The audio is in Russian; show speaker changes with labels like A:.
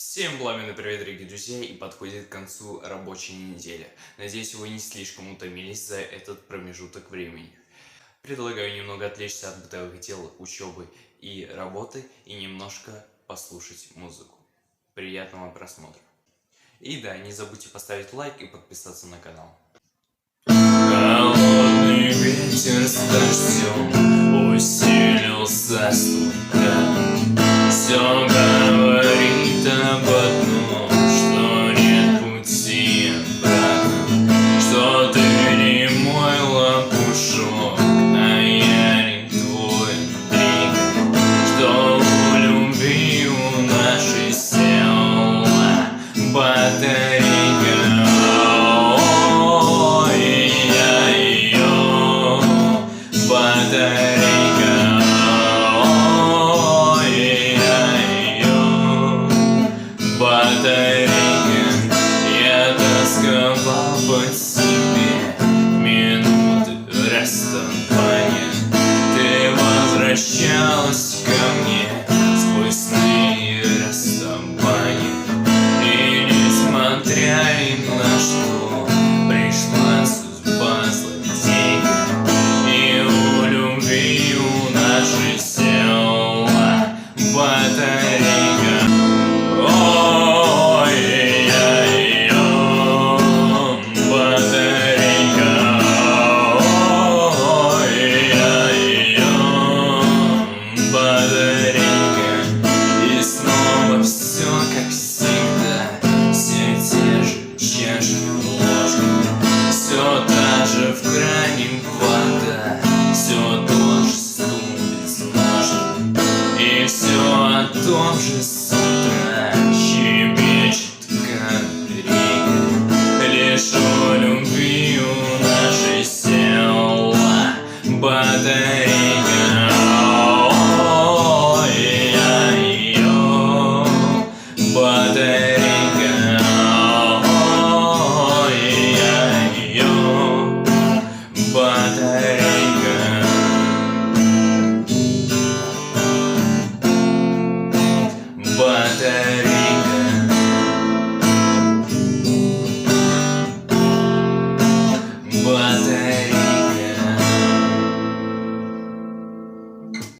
A: Всем пламенный привет, дорогие друзья, и подходит к концу рабочей недели. Надеюсь, вы не слишком утомились за этот промежуток времени. Предлагаю немного отвлечься от бытовых дел, учебы и работы и немножко послушать музыку. Приятного просмотра. И да, не забудьте поставить лайк и подписаться на канал. Холодный ветер с дождем усилился стука. Все говорит об